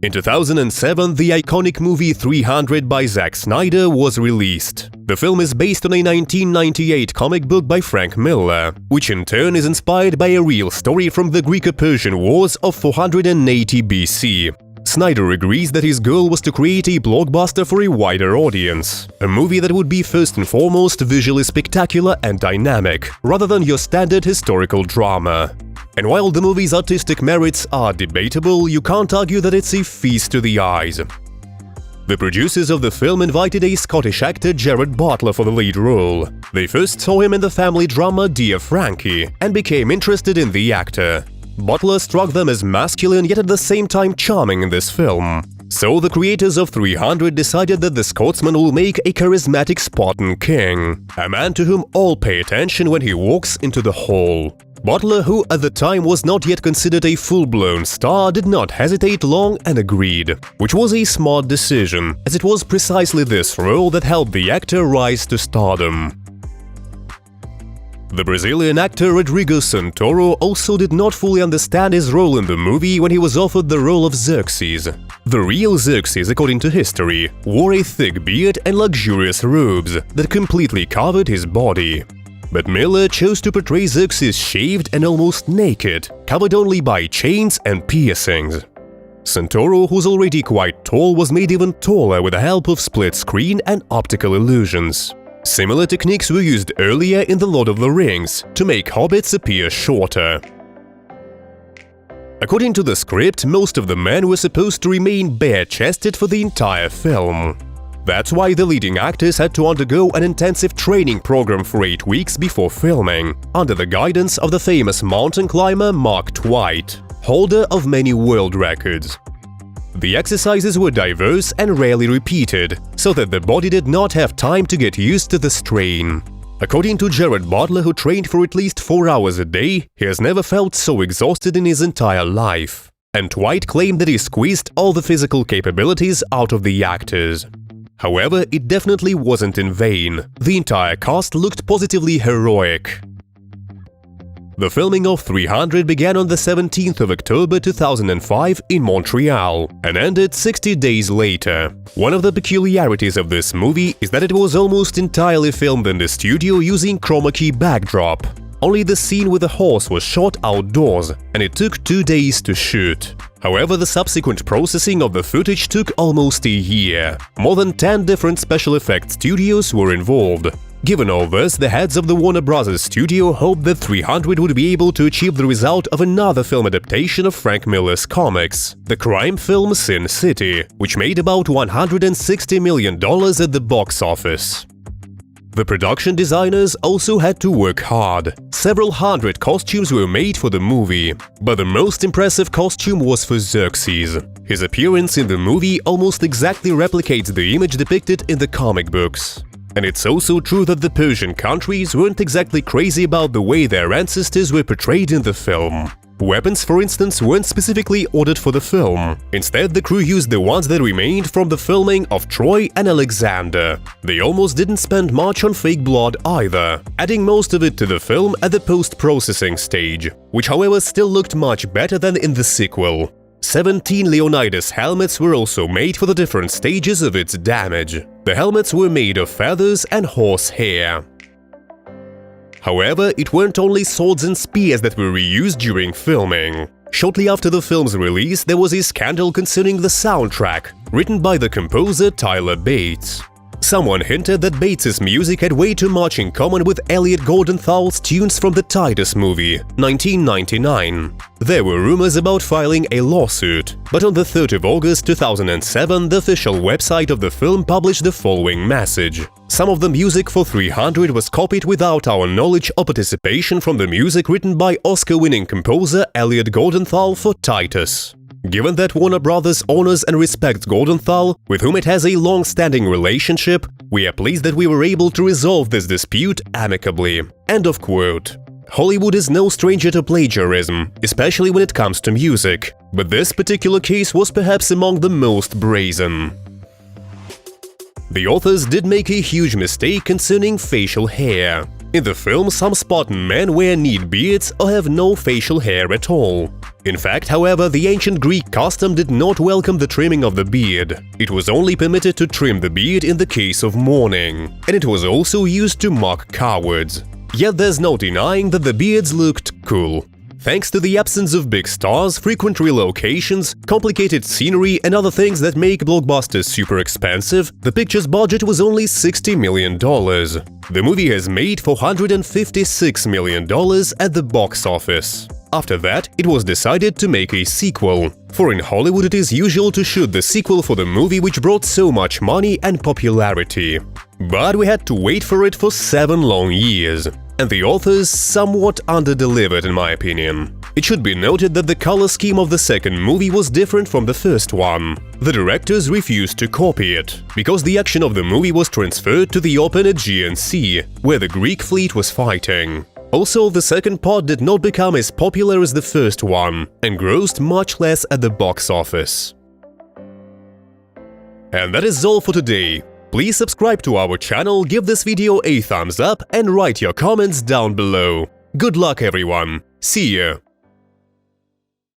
In 2007, the iconic movie 300 by Zack Snyder was released. The film is based on a 1998 comic book by Frank Miller, which in turn is inspired by a real story from the Greco-Persian Wars of 480 BC. Snyder agrees that his goal was to create a blockbuster for a wider audience, a movie that would be first and foremost visually spectacular and dynamic, rather than your standard historical drama. And while the movie's artistic merits are debatable, you can't argue that it's a feast to the eyes. The producers of the film invited a Scottish actor, Gerard Butler, for the lead role. They first saw him in the family drama Dear Frankie and became interested in the actor. Butler struck them as masculine yet at the same time charming in this film. So the creators of 300 decided that the Scotsman will make a charismatic Spartan king, a man to whom all pay attention when he walks into the hall. Butler, who at the time was not yet considered a full-blown star, did not hesitate long and agreed, which was a smart decision, as it was precisely this role that helped the actor rise to stardom. The Brazilian actor Rodrigo Santoro also did not fully understand his role in the movie when he was offered the role of Xerxes. The real Xerxes, according to history, wore a thick beard and luxurious robes that completely covered his body. But Miller chose to portray Xerxes shaved and almost naked, covered only by chains and piercings. Santoro, who's already quite tall, was made even taller with the help of split screen and optical illusions. Similar techniques were used earlier in The Lord of the Rings to make hobbits appear shorter. According to the script, most of the men were supposed to remain bare-chested for the entire film. That's why the leading actors had to undergo an intensive training program for 8 weeks before filming, under the guidance of the famous mountain climber Mark Twight, holder of many world records. The exercises were diverse and rarely repeated, so that the body did not have time to get used to the strain. According to Gerard Butler, who trained for at least 4 hours a day, he has never felt so exhausted in his entire life. And Twight claimed that he squeezed all the physical capabilities out of the actors. However, it definitely wasn't in vain. The entire cast looked positively heroic. The filming of 300 began on the 17th of October 2005 in Montreal and ended 60 days later. One of the peculiarities of this movie is that it was almost entirely filmed in the studio using chroma key backdrop. Only the scene with the horse was shot outdoors, and it took 2 days to shoot. However, the subsequent processing of the footage took almost a year. More than 10 different special effects studios were involved. Given all this, the heads of the Warner Bros. Studio hoped that 300 would be able to achieve the result of another film adaptation of Frank Miller's comics, the crime film Sin City, which made about $160 million at the box office. The production designers also had to work hard. Several hundred costumes were made for the movie, but the most impressive costume was for Xerxes. His appearance in the movie almost exactly replicates the image depicted in the comic books. And it's also true that the Persian countries weren't exactly crazy about the way their ancestors were portrayed in the film. Weapons, for instance, weren't specifically ordered for the film. Instead, the crew used the ones that remained from the filming of Troy and Alexander. They almost didn't spend much on fake blood either, adding most of it to the film at the post-processing stage, which however still looked much better than in the sequel. 17 Leonidas helmets were also made for the different stages of its damage. The helmets were made of feathers and horse hair. However, it weren't only swords and spears that were reused during filming. Shortly after the film's release, there was a scandal concerning the soundtrack, written by the composer Tyler Bates. Someone hinted that Bates's music had way too much in common with Elliot Goldenthal's tunes from the Titus movie, 1999. There were rumors about filing a lawsuit, but on the 3rd of August 2007, the official website of the film published the following message. Some of the music for 300 was copied without our knowledge or participation from the music written by Oscar-winning composer Elliot Goldenthal for Titus. Given that Warner Bros. Honors and respects Goldenthal, with whom it has a long-standing relationship, we are pleased that we were able to resolve this dispute amicably. End of quote. Hollywood is no stranger to plagiarism, especially when it comes to music, but this particular case was perhaps among the most brazen. The authors did make a huge mistake concerning facial hair. In the film, some Spartan men wear neat beards or have no facial hair at all. In fact, however, the ancient Greek custom did not welcome the trimming of the beard. It was only permitted to trim the beard in the case of mourning, and it was also used to mock cowards. Yet there's no denying that the beards looked cool. Thanks to the absence of big stars, frequent relocations, complicated scenery and other things that make blockbusters super expensive, the picture's budget was only $60 million. The movie has made $456 million at the box office. After that, it was decided to make a sequel, for in Hollywood it is usual to shoot the sequel for the movie which brought so much money and popularity. But we had to wait for it for 7 long years. And the authors somewhat under-delivered in my opinion. It should be noted that the color scheme of the second movie was different from the first one. The directors refused to copy it, because the action of the movie was transferred to the open Aegean Sea, where the Greek fleet was fighting. Also, the second part did not become as popular as the first one, and grossed much less at the box office. And that is all for today. Please subscribe to our channel, give this video a thumbs up and write your comments down below. Good luck everyone, see ya!